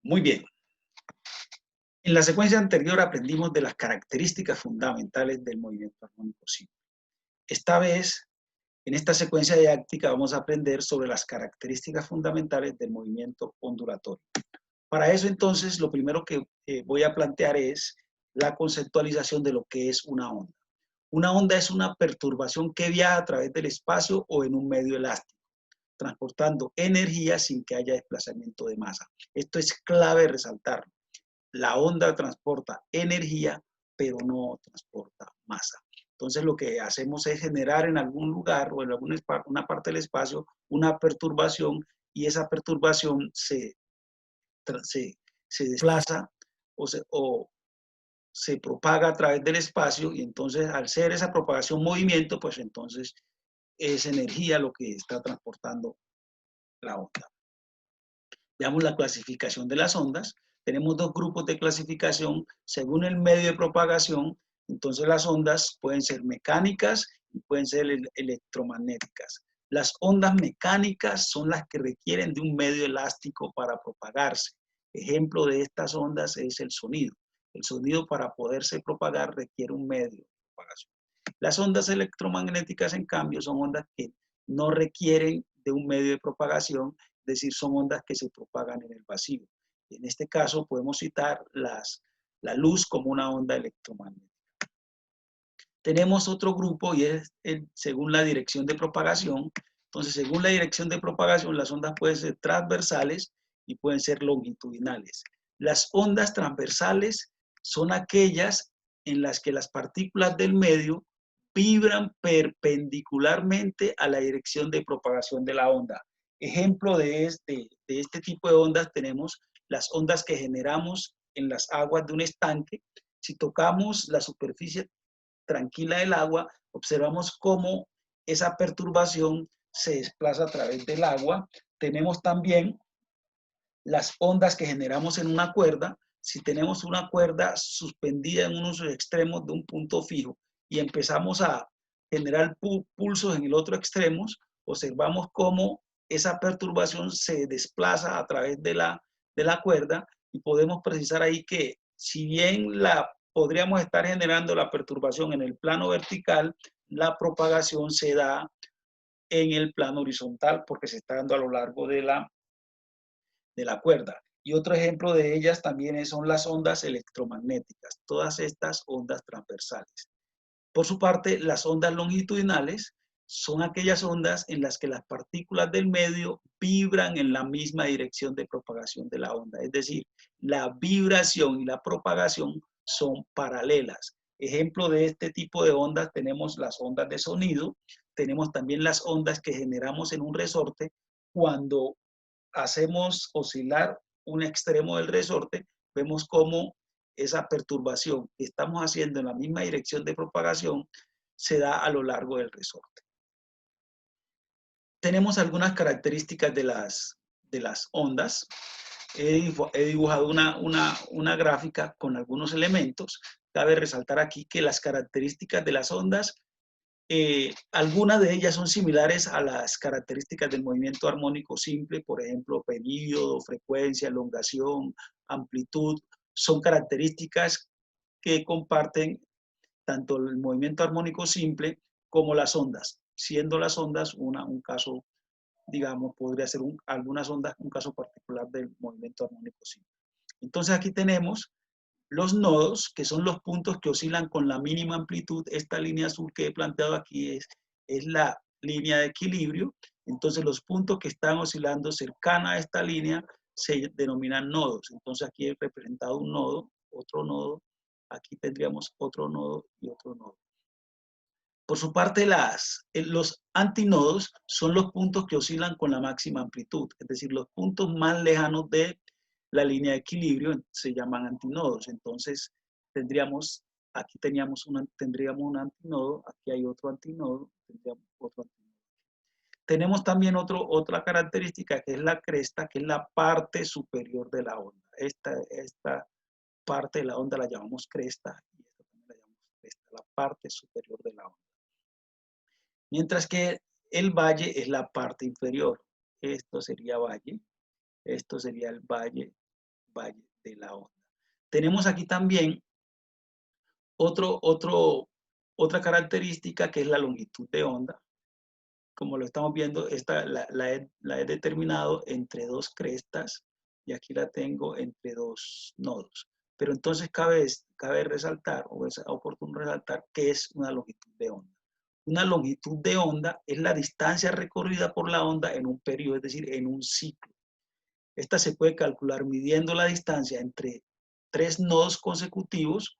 Muy bien. En la secuencia anterior aprendimos de las características fundamentales del movimiento armónico simple. Esta vez, en esta secuencia didáctica, vamos a aprender sobre las características fundamentales del movimiento ondulatorio. Para eso, entonces, lo primero que voy a plantear es la conceptualización de lo que es una onda. Una onda es una perturbación que viaja a través del espacio o en un medio elástico, transportando energía sin que haya desplazamiento de masa. Esto es clave resaltarlo. La onda transporta energía, pero no transporta masa. Entonces lo que hacemos es generar en algún lugar o en una parte del espacio una perturbación y esa perturbación se desplaza o se propaga a través del espacio y entonces al ser esa propagación movimiento, pues entonces es energía lo que está transportando la onda. Veamos la clasificación de las ondas. Tenemos dos grupos de clasificación según el medio de propagación. Entonces las ondas pueden ser mecánicas y pueden ser electromagnéticas. Las ondas mecánicas son las que requieren de un medio elástico para propagarse. Ejemplo de estas ondas es el sonido. El sonido para poderse propagar requiere un medio de propagación. Las ondas electromagnéticas, en cambio, son ondas que no requieren de un medio de propagación, es decir, son ondas que se propagan en el vacío. En este caso podemos citar la luz como una onda electromagnética. Tenemos otro grupo y es según la dirección de propagación. Entonces, según la dirección de propagación, las ondas pueden ser transversales y pueden ser longitudinales. Las ondas transversales son aquellas en las que las partículas del medio vibran perpendicularmente a la dirección de propagación de la onda. Ejemplo de este tipo de ondas tenemos las ondas que generamos en las aguas de un estanque. Si tocamos la superficie tranquila del agua, observamos cómo esa perturbación se desplaza a través del agua. Tenemos también las ondas que generamos en una cuerda. Si tenemos una cuerda suspendida en unos extremos de un punto fijo y empezamos a generar pulsos en el otro extremo, observamos cómo esa perturbación se desplaza a través de la cuerda y podemos precisar ahí que si bien podríamos estar generando la perturbación en el plano vertical, la propagación se da en el plano horizontal porque se está dando a lo largo de la cuerda. Y otro ejemplo de ellas también son las ondas electromagnéticas, todas estas ondas transversales. Por su parte, las ondas longitudinales son aquellas ondas en las que las partículas del medio vibran en la misma dirección de propagación de la onda. Es decir, la vibración y la propagación son paralelas. Ejemplo de este tipo de ondas tenemos las ondas de sonido, tenemos también las ondas que generamos en un resorte cuando hacemos oscilar un extremo del resorte, vemos cómo esa perturbación que estamos haciendo en la misma dirección de propagación se da a lo largo del resorte. Tenemos algunas características de las ondas. He dibujado una gráfica con algunos elementos. Cabe resaltar aquí que las características de las ondas, algunas de ellas son similares a las características del movimiento armónico simple, por ejemplo, período, frecuencia, elongación, amplitud, son características que comparten tanto el movimiento armónico simple como las ondas, siendo las ondas un caso, digamos, podría ser algunas ondas un caso particular del movimiento armónico simple. Entonces aquí tenemos los nodos, que son los puntos que oscilan con la mínima amplitud. Esta línea azul que he planteado aquí es la línea de equilibrio. Entonces los puntos que están oscilando cercana a esta línea se denominan nodos. Entonces aquí he representado un nodo, otro nodo, aquí tendríamos otro nodo y otro nodo. Por su parte, los antinodos son los puntos que oscilan con la máxima amplitud, es decir, los puntos más lejanos de la línea de equilibrio se llaman antinodos. Entonces, tendríamos un antinodo, aquí hay otro antinodo, tendríamos otro antinodo. Tenemos también otra característica que es la cresta, que es la parte superior de la onda. Esta parte de la onda la llamamos cresta y esta también la llamamos cresta, la parte superior de la onda. Mientras que el valle es la parte inferior. Esto sería valle, esto sería el valle valle de la onda. Tenemos aquí también otra característica que es la longitud de onda. Como lo estamos viendo, esta la he determinado entre dos crestas y aquí la tengo entre dos nodos. Pero entonces cabe resaltar, o es oportuno resaltar, que es una longitud de onda. Una longitud de onda es la distancia recorrida por la onda en un periodo, es decir, en un ciclo. Esta se puede calcular midiendo la distancia entre tres nodos consecutivos.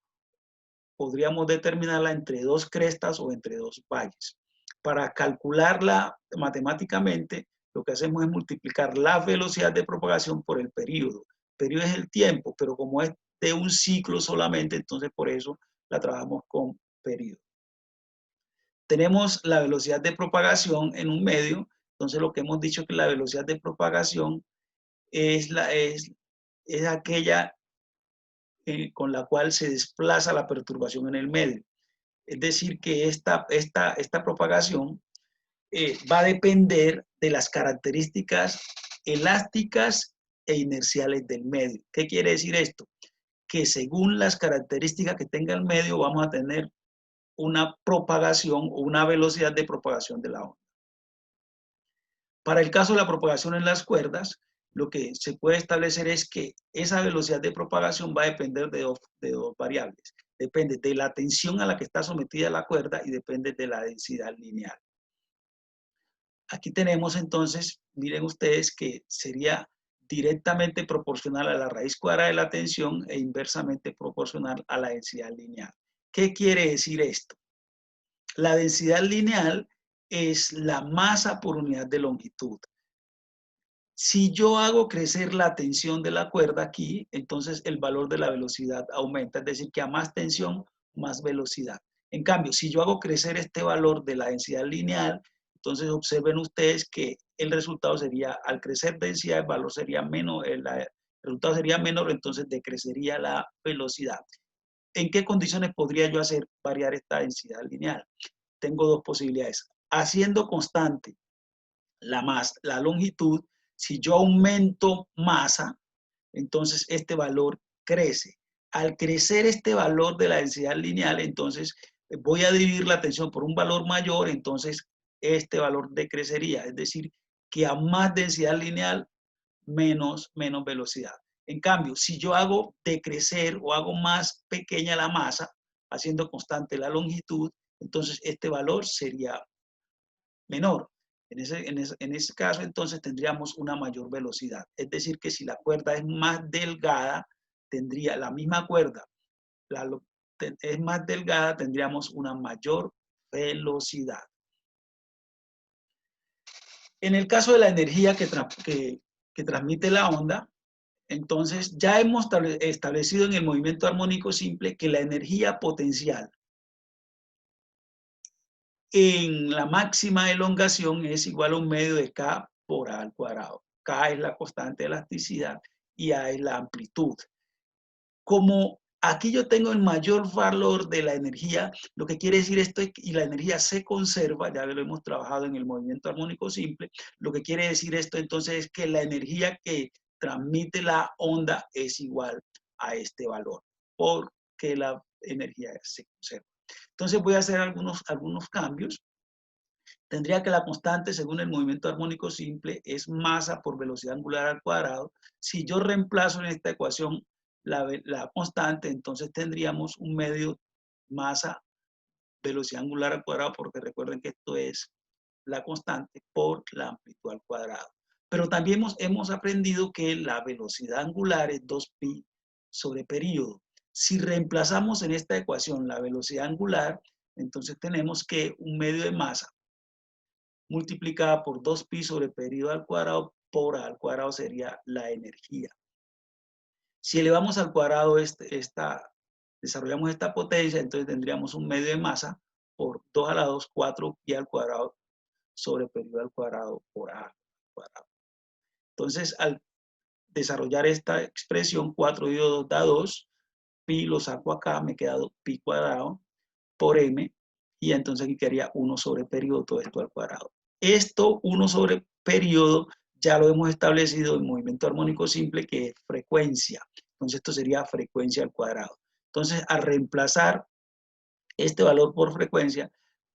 Podríamos determinarla entre dos crestas o entre dos valles. Para calcularla matemáticamente, lo que hacemos es multiplicar la velocidad de propagación por el periodo. El periodo es el tiempo, pero como es de un ciclo solamente, entonces por eso la trabajamos con periodo. Tenemos la velocidad de propagación en un medio, entonces lo que hemos dicho es que la velocidad de propagación es aquella con la cual se desplaza la perturbación en el medio. Es decir, que esta propagación va a depender de las características elásticas e inerciales del medio. ¿Qué quiere decir esto? Que según las características que tenga el medio, vamos a tener una propagación o una velocidad de propagación de la onda. Para el caso de la propagación en las cuerdas, lo que se puede establecer es que esa velocidad de propagación va a depender de dos variables. Depende de la tensión a la que está sometida la cuerda y depende de la densidad lineal. Aquí tenemos entonces, miren ustedes que sería directamente proporcional a la raíz cuadrada de la tensión e inversamente proporcional a la densidad lineal. ¿Qué quiere decir esto? La densidad lineal es la masa por unidad de longitud. Si yo hago crecer la tensión de la cuerda aquí, entonces el valor de la velocidad aumenta, es decir, que a más tensión, más velocidad. En cambio, si yo hago crecer este valor de la densidad lineal, entonces observen ustedes que el resultado sería, al crecer densidad, el valor sería menos, el resultado sería menor, entonces decrecería la velocidad. ¿En qué condiciones podría yo hacer variar esta densidad lineal? Tengo dos posibilidades. Haciendo constante la longitud, si yo aumento masa, entonces este valor crece. Al crecer este valor de la densidad lineal, entonces voy a dividir la tensión por un valor mayor, entonces este valor decrecería. Es decir, que a más densidad lineal, menos velocidad. En cambio, si yo hago decrecer o hago más pequeña la masa, haciendo constante la longitud, entonces este valor sería menor. En ese caso, entonces, tendríamos una mayor velocidad. Es decir, que si la cuerda es más delgada, tendría la misma cuerda, es más delgada, tendríamos una mayor velocidad. En el caso de la energía que transmite la onda, entonces ya hemos establecido en el movimiento armónico simple que la energía potencial en la máxima elongación es igual a un medio de K por A al cuadrado. K es la constante de elasticidad y A es la amplitud. Como aquí yo tengo el mayor valor de la energía, lo que quiere decir esto es que y la energía se conserva, ya lo hemos trabajado en el movimiento armónico simple, lo que quiere decir esto entonces es que la energía que transmite la onda es igual a este valor, porque la energía se conserva. Entonces voy a hacer algunos cambios. Tendría que la constante, según el movimiento armónico simple, es masa por velocidad angular al cuadrado. Si yo reemplazo en esta ecuación la constante, entonces tendríamos un medio masa velocidad angular al cuadrado, porque recuerden que esto es la constante por la amplitud al cuadrado. Pero también hemos aprendido que la velocidad angular es 2pi sobre período. Si reemplazamos en esta ecuación la velocidad angular, entonces tenemos que un medio de masa multiplicada por 2pi sobre periodo al cuadrado por A al cuadrado sería la energía. Si elevamos al cuadrado desarrollamos esta potencia, entonces tendríamos un medio de masa por 2 a la 2, 4pi al cuadrado sobre periodo al cuadrado por A al cuadrado. Entonces, al desarrollar esta expresión, 4 dividido 2 da 2, pi lo saco acá, me queda pi cuadrado por m, y entonces aquí quedaría 1 sobre periodo, todo esto al cuadrado. Esto, 1 sobre periodo, ya lo hemos establecido en movimiento armónico simple, que es frecuencia. Entonces esto sería frecuencia al cuadrado. Entonces, al reemplazar este valor por frecuencia,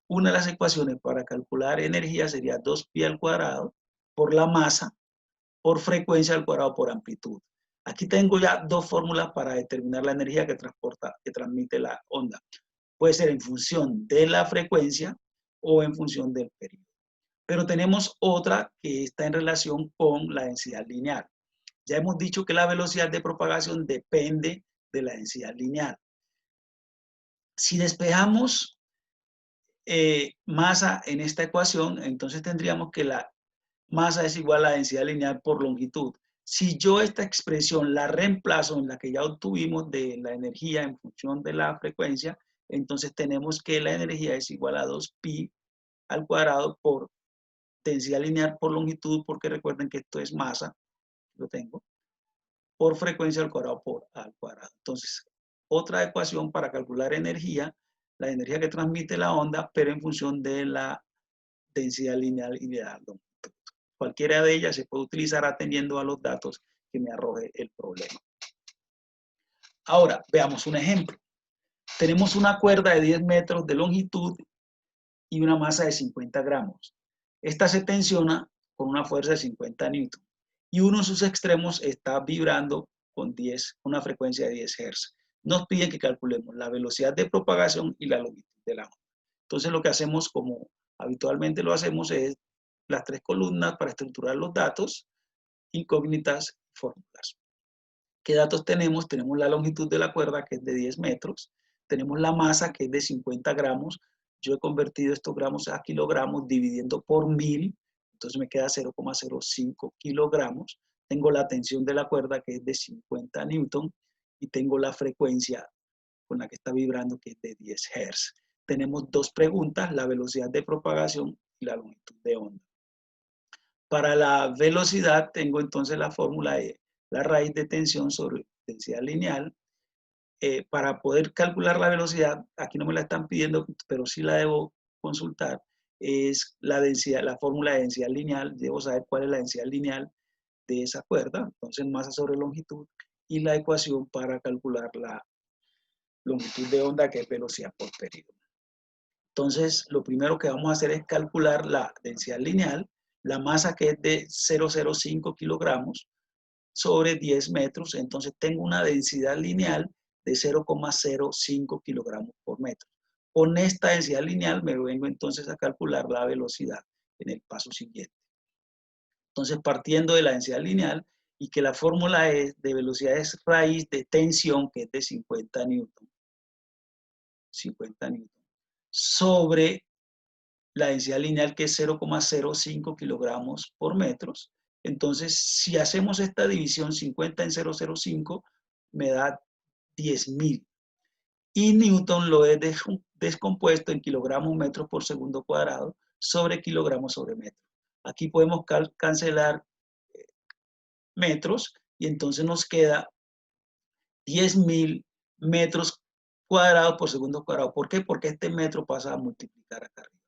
una de las ecuaciones para calcular energía sería 2pi al cuadrado por la masa por frecuencia al cuadrado por amplitud. Aquí tengo ya dos fórmulas para determinar la energía que transmite la onda. Puede ser en función de la frecuencia o en función del periodo. Pero tenemos otra que está en relación con la densidad lineal. Ya hemos dicho que la velocidad de propagación depende de la densidad lineal. Si despejamos masa en esta ecuación, entonces tendríamos que la masa es igual a la densidad lineal por longitud. Si yo esta expresión la reemplazo en la que ya obtuvimos de la energía en función de la frecuencia, entonces tenemos que la energía es igual a 2pi al cuadrado por densidad lineal por longitud, porque recuerden que esto es masa, lo tengo, por frecuencia al cuadrado por al cuadrado. Entonces, otra ecuación para calcular energía, la energía que transmite la onda, pero en función de la densidad lineal y de la longitud. Cualquiera de ellas se puede utilizar atendiendo a los datos que me arroje el problema. Ahora, veamos un ejemplo. Tenemos una cuerda de 10 metros de longitud y una masa de 50 gramos. Esta se tensiona con una fuerza de 50 newton y uno de sus extremos está vibrando con una frecuencia de 10 Hz. Nos piden que calculemos la velocidad de propagación y la longitud de la onda. Entonces lo que hacemos, como habitualmente lo hacemos, es las tres columnas para estructurar los datos, incógnitas, fórmulas. ¿Qué datos tenemos? Tenemos la longitud de la cuerda, que es de 10 metros. Tenemos la masa, que es de 50 gramos. Yo he convertido estos gramos a kilogramos dividiendo por 1000. Entonces me queda 0,05 kilogramos. Tengo la tensión de la cuerda, que es de 50 newton. Y tengo la frecuencia con la que está vibrando, que es de 10 Hz. Tenemos dos preguntas, la velocidad de propagación y la longitud de onda. Para la velocidad tengo entonces la fórmula de la raíz de tensión sobre densidad lineal. Para poder calcular la velocidad, aquí no me la están pidiendo, pero sí la debo consultar, es la densidad, la fórmula de densidad lineal. Debo saber cuál es la densidad lineal de esa cuerda, entonces masa sobre longitud, y la ecuación para calcular la longitud de onda, que es velocidad por periodo. Entonces, lo primero que vamos a hacer es calcular la densidad lineal, la masa, que es de 0,05 kilogramos sobre 10 metros. Entonces tengo una densidad lineal de 0,05 kilogramos por metro. Con esta densidad lineal me vengo entonces a calcular la velocidad en el paso siguiente. Entonces, partiendo de la densidad lineal y que la fórmula de velocidad es raíz de tensión, que es de 50 newton, sobre la densidad lineal, que es 0,05 kilogramos por metros. Entonces, si hacemos esta división, 50 en 0,05 me da 10.000. Y Newton lo he descompuesto en kilogramos metros por segundo cuadrado sobre kilogramos sobre metro. Aquí podemos cancelar metros y entonces nos queda 10.000 metros cuadrados por segundo cuadrado. ¿Por qué? Porque este metro pasa a multiplicar acá arriba.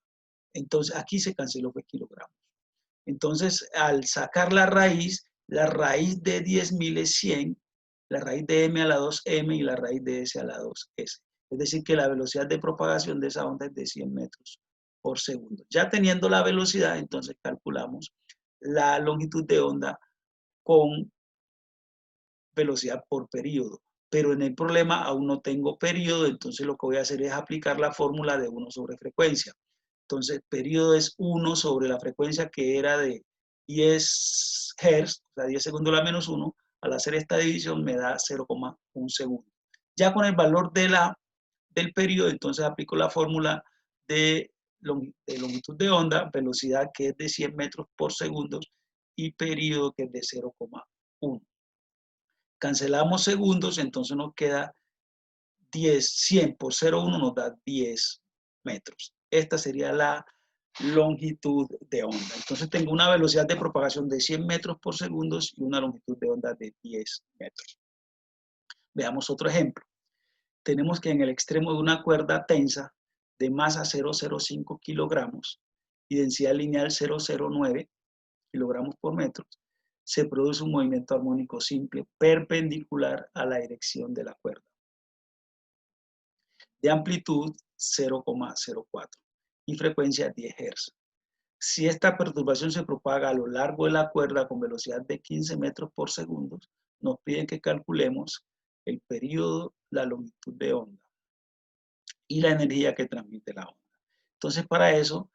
Entonces aquí se canceló pues kilogramos. Entonces, al sacar la raíz de 10.000 es 100, la raíz de m a la 2m y la raíz de s a la 2s. Es decir, que la velocidad de propagación de esa onda es de 100 metros por segundo. Ya teniendo la velocidad, entonces calculamos la longitud de onda con velocidad por periodo. Pero en el problema aún no tengo periodo, entonces lo que voy a hacer es aplicar la fórmula de 1 sobre frecuencia. Entonces, periodo es 1 sobre la frecuencia, que era de 10 Hz, o sea, 10 segundos a la menos 1. Al hacer esta división me da 0,1 segundo. Ya con el valor del periodo, entonces aplico la fórmula de longitud de onda, velocidad, que es de 100 metros por segundo, y periodo, que es de 0,1. Cancelamos segundos, entonces nos queda 100 por 0,1 nos da 10 metros. Esta sería la longitud de onda. Entonces tengo una velocidad de propagación de 100 metros por segundo y una longitud de onda de 10 metros. Veamos otro ejemplo. Tenemos que en el extremo de una cuerda tensa de masa 0,05 kilogramos y densidad lineal 0,09, kilogramos por metro, se produce un movimiento armónico simple perpendicular a la dirección de la cuerda, de amplitud 0,04 y frecuencia 10 Hz. Si esta perturbación se propaga a lo largo de la cuerda con velocidad de 15 metros por segundo, nos piden que calculemos el periodo, la longitud de onda y la energía que transmite la onda. Entonces, para eso,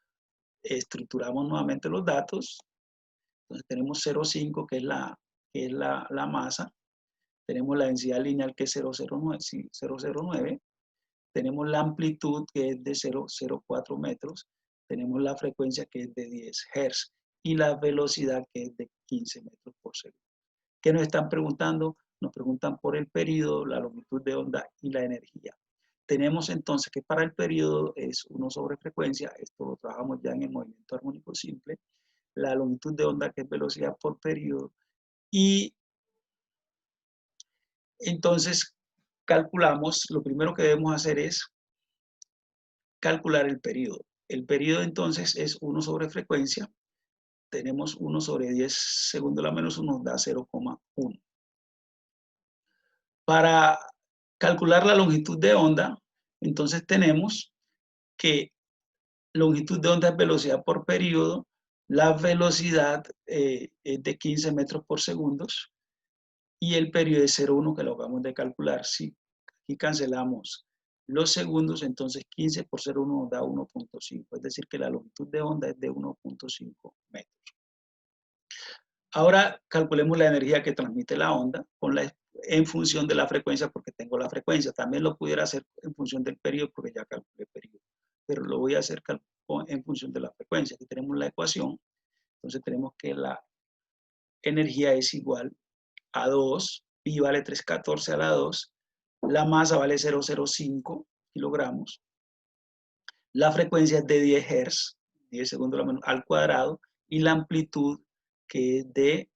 estructuramos nuevamente los datos. Entonces, tenemos 0,5, que es la masa. Tenemos la densidad lineal, que es 0,09. Tenemos la amplitud, que es de 0,04 metros. Tenemos la frecuencia, que es de 10 Hz. Y la velocidad, que es de 15 metros por segundo. ¿Qué nos están preguntando? Nos preguntan por el periodo, la longitud de onda y la energía. Tenemos entonces que para el periodo es 1 sobre frecuencia. Esto lo trabajamos ya en el movimiento armónico simple. La longitud de onda, que es velocidad por periodo. Y entonces calculamos, lo primero que debemos hacer es calcular el periodo. El periodo entonces es 1 sobre frecuencia. Tenemos 1 sobre 10 segundos a la menos 1 nos da 0,1. Para calcular la longitud de onda, entonces tenemos que longitud de onda es velocidad por periodo, la velocidad es de 15 metros por segundo y el periodo es 0,1, que lo acabamos de calcular. Si aquí cancelamos los segundos, entonces 15 por 0,1 nos da 1,5, es decir que la longitud de onda es de 1,5 metros. Ahora calculemos la energía que transmite la onda en función de la frecuencia, porque tengo la frecuencia. También lo pudiera hacer en función del periodo, porque ya calculé el periodo. Pero lo voy a hacer en función de la frecuencia. Aquí tenemos la ecuación. Entonces tenemos que la energía es igual a 2, pi vale 3,14 a la 2, la masa vale 0,05 kilogramos, la frecuencia es de 10 Hz, 10 segundos al cuadrado, y la amplitud, que es de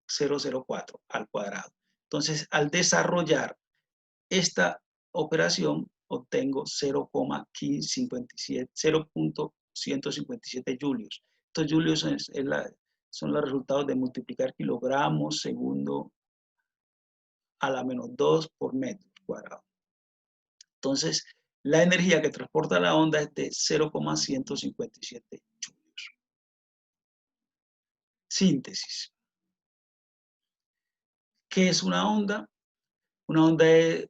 0,04 al cuadrado. Entonces, al desarrollar esta operación, obtengo 0,157 julios. Estos julios son los resultados de multiplicar kilogramos segundo a la menos 2 por metro cuadrado. Entonces, la energía que transporta la onda es de 0,157 julios. Síntesis. ¿Qué es una onda? Una onda es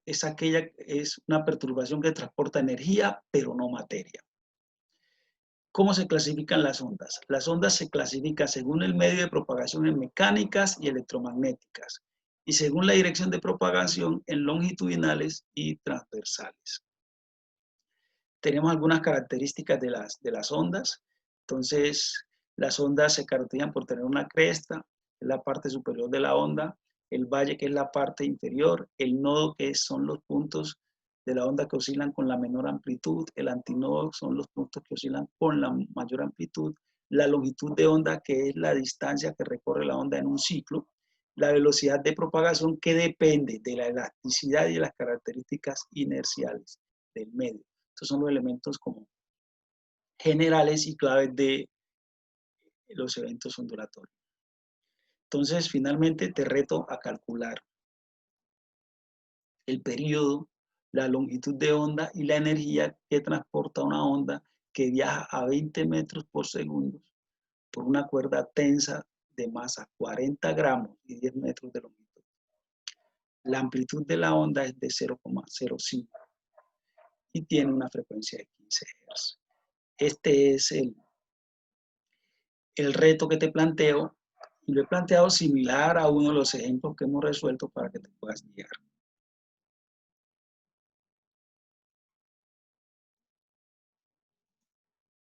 una perturbación que transporta energía, pero no materia. ¿Cómo se clasifican las ondas? Las ondas se clasifican según el medio de propagación en mecánicas y electromagnéticas, y según la dirección de propagación en longitudinales y transversales. Tenemos algunas características de las ondas. Entonces, las ondas se caracterizan por tener una cresta, en la parte superior de la onda, el valle, que es la parte inferior, el nodo, que son los puntos de la onda que oscilan con la menor amplitud, el antinodo son los puntos que oscilan con la mayor amplitud, la longitud de onda, que es la distancia que recorre la onda en un ciclo, la velocidad de propagación, que depende de la elasticidad y de las características inerciales del medio. Estos son los elementos como generales y claves de los eventos ondulatorios. Entonces, finalmente te reto a calcular el periodo, la longitud de onda y la energía que transporta una onda que viaja a 20 metros por segundo por una cuerda tensa de masa 40 gramos y 10 metros de longitud. La amplitud de la onda es de 0,05 y tiene una frecuencia de 15 Hz. Este es el reto que te planteo, y lo he planteado similar a uno de los ejemplos que hemos resuelto para que te puedas guiar.